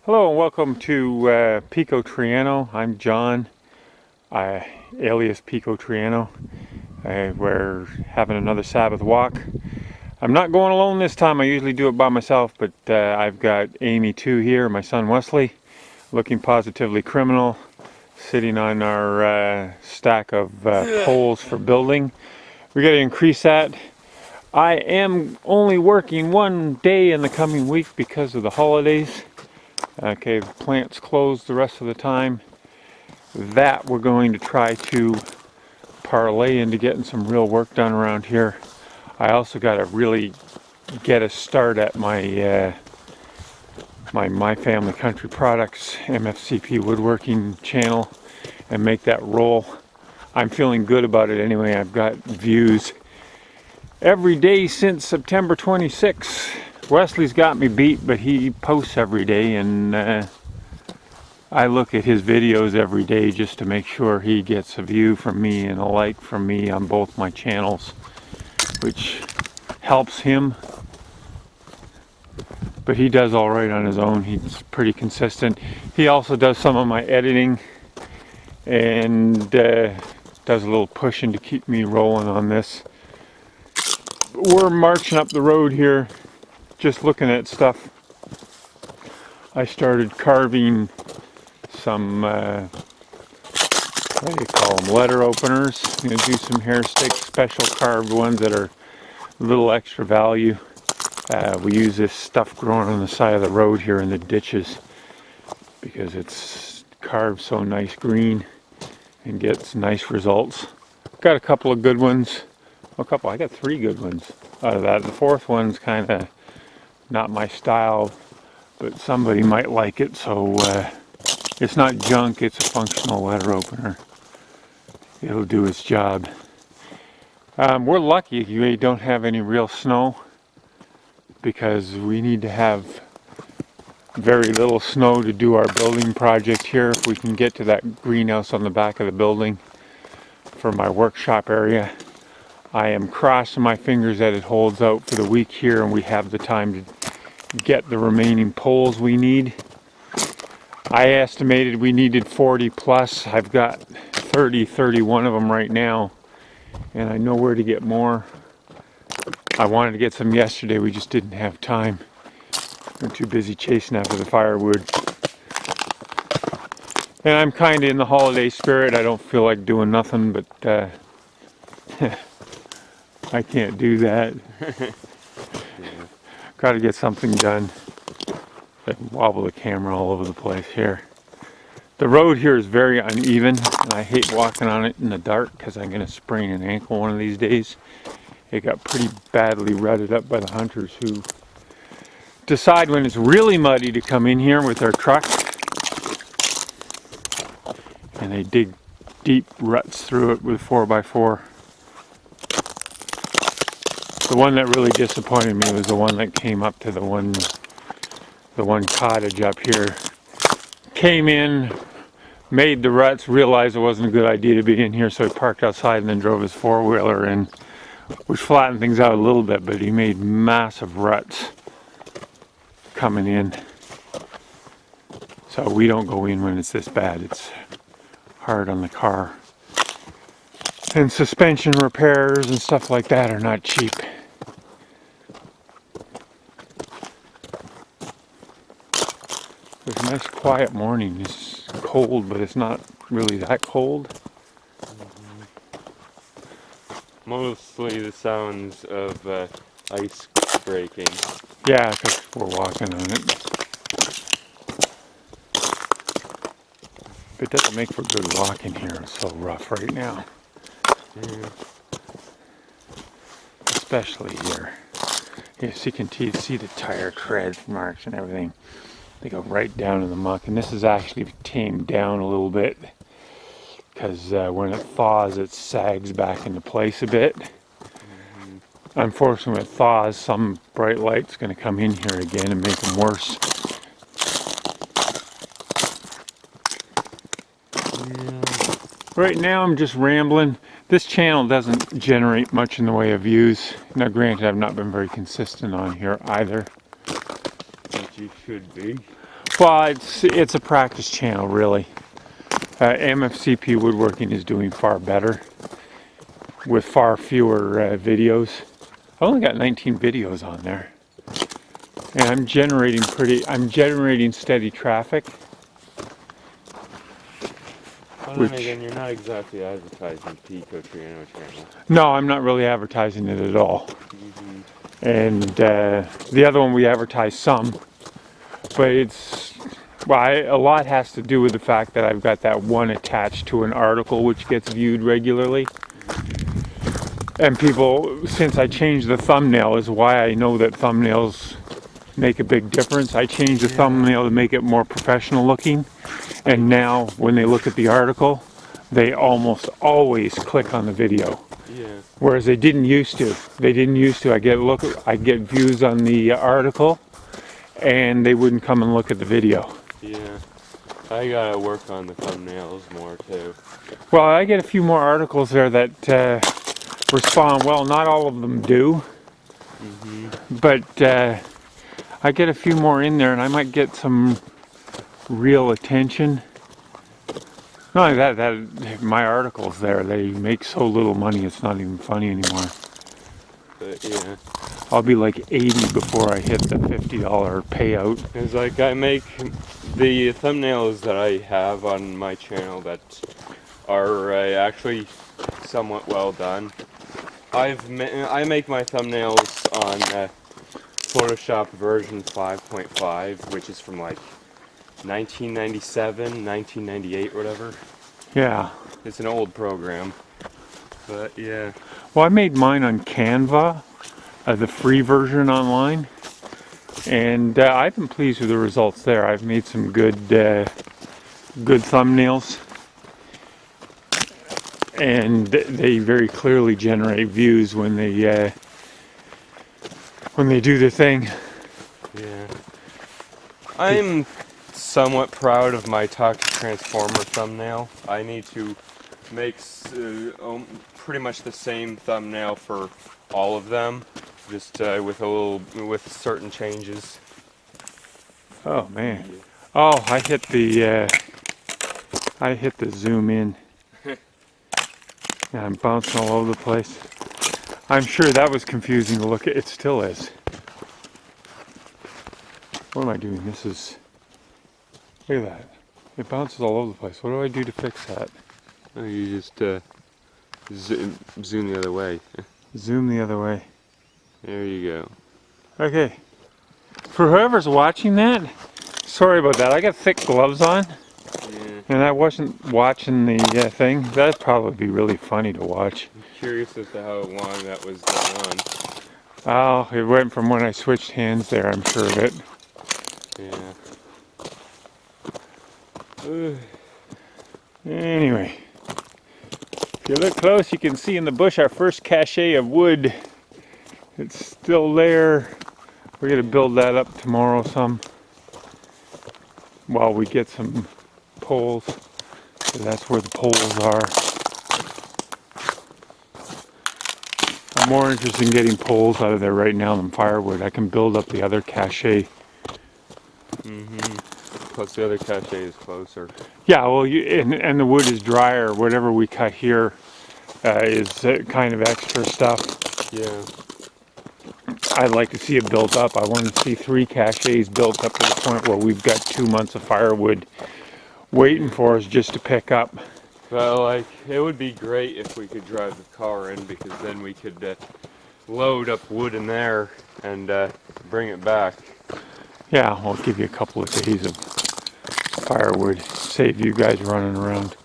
Hello and welcome to Pico Triano. I'm John, alias Pico Triano. We're having another Sabbath walk. I'm not going alone this time. I usually do it by myself, but I've got Amy too here, my son Wesley, looking positively criminal, sitting on our stack of poles for building. We got to increase that. I am only working one day in the coming week because of the holidays. Okay, the plant's closed the rest of the time. That we're going to try to parlay into getting some real work done around here. I also got to really get a start at my My Family Country Products MFCP woodworking channel and make that roll. I'm feeling good about it anyway. I've got views every day since September 26th. Wesley's got me beat, but he posts every day, and I look at his videos every day just to make sure he gets a view from me and a like from me on both my channels, which helps him. But he does all right on his own. He's pretty consistent. He also does some of my editing and does a little pushing to keep me rolling on this. We're marching up the road here, just looking at stuff. I started carving some, what do you call them, letter openers. I'm going to do some hair sticks, special carved ones that are a little extra value. We use this stuff growing on the side of the road here in the ditches because it's carved so nice green and gets nice results. Got a couple of good ones. I got 3 good ones out of that. The 4th one's kind of not my style, but somebody might like it, so it's not junk, it's a functional letter opener. It'll do its job. We're lucky we don't have any real snow because we need to have very little snow to do our building project here. If we can get to that greenhouse on the back of the building for my workshop area. I am crossing my fingers that it holds out for the week here and we have the time to get the remaining poles we need. I estimated we needed 40 plus. I've got 31 of them right now, and I know where to get more. I wanted to get some yesterday, we just didn't have time. I'm too busy chasing after the firewood. And I'm kind of in the holiday spirit. I don't feel like doing nothing, but I can't do that. Got to get something done. I can wobble the camera all over the place here. The road here is very uneven, and I hate walking on it in the dark because I'm going to sprain an ankle one of these days. It got pretty badly rutted up by the hunters who decide when it's really muddy to come in here with their trucks. And they dig deep ruts through it with 4x4. The one that really disappointed me was the one that came up to the one cottage up here. Came in, made the ruts, realized it wasn't a good idea to be in here, so he parked outside and then drove his 4-wheeler in, which flattened things out a little bit, but he made massive ruts coming in. So we don't go in when it's this bad. It's hard on the car. And suspension repairs and stuff like that are not cheap. It's a nice quiet morning. It's cold, but it's not really that cold. Mostly the sounds of ice breaking. Yeah, because we're walking on it. It doesn't make for good walking here. It's so rough right now. Especially here. Yes, you can see the tire tread marks and everything. They go right down in the muck, and this is actually tamed down a little bit because when it thaws it sags back into place a bit. Unfortunately, when it thaws, some bright light's going to come in here again and make them worse. Right now I'm just rambling. This channel doesn't generate much in the way of views. Now granted, I've not been very consistent on here either. But you should be. Well, it's a practice channel, really. MFCP Woodworking is doing far better with far fewer videos. I only got 19 videos on there, and I'm generating steady traffic. Well, then again, you're not exactly advertising Pico Triano channel. No, I'm not really advertising it at all. Mm-hmm. And the other one we advertise some, but a lot has to do with the fact that I've got that one attached to an article which gets viewed regularly. And people, since I changed the thumbnail, is why I know that thumbnails make a big difference. I changed the thumbnail to make it more professional looking, and now when they look at the article, they almost always click on the video. Yeah. Whereas they didn't used to. I get views on the article, and they wouldn't come and look at the video. Yeah. I gotta work on the thumbnails more too. Well, I get a few more articles there that respond well. Not all of them do, but I get a few more in there, and I might get some real attention. Not only that my articles there, they make so little money, it's not even funny anymore. But yeah. I'll be like 80 before I hit the $50 payout. It's like I make the thumbnails that I have on my channel that are actually somewhat well done. I make my thumbnails on Photoshop version 5.5, which is from like 1997, 1998, whatever. Yeah. It's an old program, but yeah. Well, I made mine on Canva, the free version online, and I've been pleased with the results there. I've made some good thumbnails, and they very clearly generate views when they do the thing. Yeah. I'm somewhat proud of my Talk to Transformer thumbnail. I need to make pretty much the same thumbnail for all of them, just with certain changes. Oh man! Oh, I hit the zoom in. Yeah, I'm bouncing all over the place. I'm sure that was confusing to look at. It still is. What am I doing? Look at that. It bounces all over the place. What do I do to fix that? Oh, you just zoom the other way. Zoom the other way. There you go. Okay. For whoever's watching that, sorry about that. I got thick gloves on, and I wasn't watching the thing. That'd probably be really funny to watch. I'm curious as to how long that was going on. Oh, it went from when I switched hands there, I'm sure of it. Yeah. Anyway, if you look close, you can see in the bush our first cache of wood. It's still there. We're going to build that up tomorrow some while we get some poles. So that's where the poles are. I'm more interested in getting poles out of there right now than firewood. I can build up the other cache. Plus the other cache is closer. Yeah, well, and the wood is drier. Whatever we cut here is kind of extra stuff. Yeah. I'd like to see it built up. I want to see 3 caches built up to the point where we've got 2 months of firewood waiting for us just to pick up. Well, like, it would be great if we could drive the car in, because then we could load up wood in there and bring it back. Yeah, I'll give you a couple of days of firewood. Save you guys running around.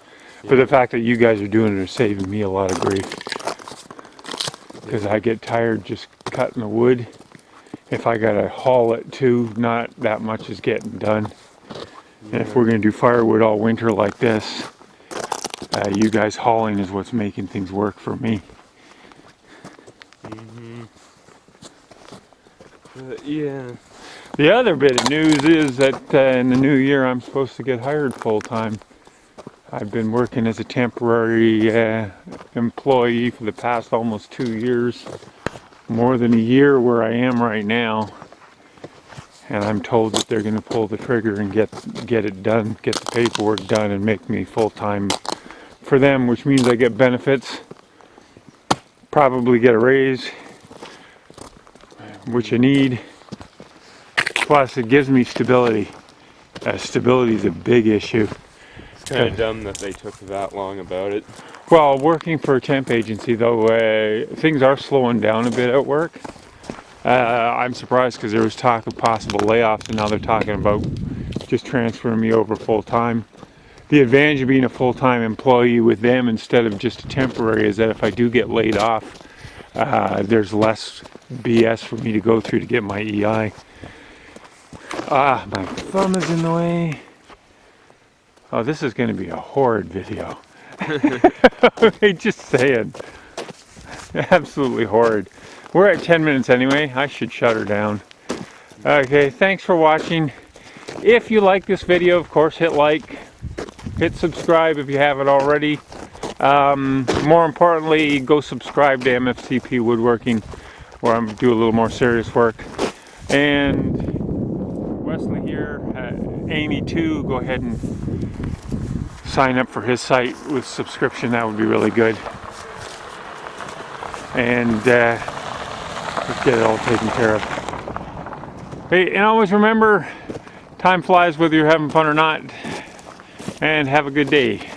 Yeah. But the fact that you guys are doing it is saving me a lot of grief. Because I get tired just cutting the wood. If I gotta haul it too, not that much is getting done. And if we're gonna do firewood all winter like this, you guys hauling is what's making things work for me. Yeah. The other bit of news is that in the new year I'm supposed to get hired full-time. I've been working as a temporary employee for the past almost 2 years. More than a year where I am right now. and I'm told that they're going to pull the trigger and get it done, get the paperwork done, and make me full-time for them, which means I get benefits, probably get a raise, which I need. Plus, it gives me stability. Stability is a big issue. It's kind of dumb that they took that long about it. Well, working for a temp agency, though, things are slowing down a bit at work. I'm surprised because there was talk of possible layoffs, and now they're talking about just transferring me over full-time. The advantage of being a full-time employee with them instead of just a temporary is that if I do get laid off, there's less BS for me to go through to get my EI. My thumb is in the way. Oh, this is going to be a horrid video. Okay, just saying. Absolutely horrid. We're at 10 minutes anyway. I should shut her down. Okay, thanks for watching. If you like this video, of course, hit like. Hit subscribe if you haven't already. More importantly, go subscribe to MFCP Woodworking, where I'm do a little more serious work. And Wesley here, Amy too, go ahead and sign up for his site with subscription. That would be really good. And let's get it all taken care of. Hey, and always remember, time flies whether you're having fun or not. And have a good day.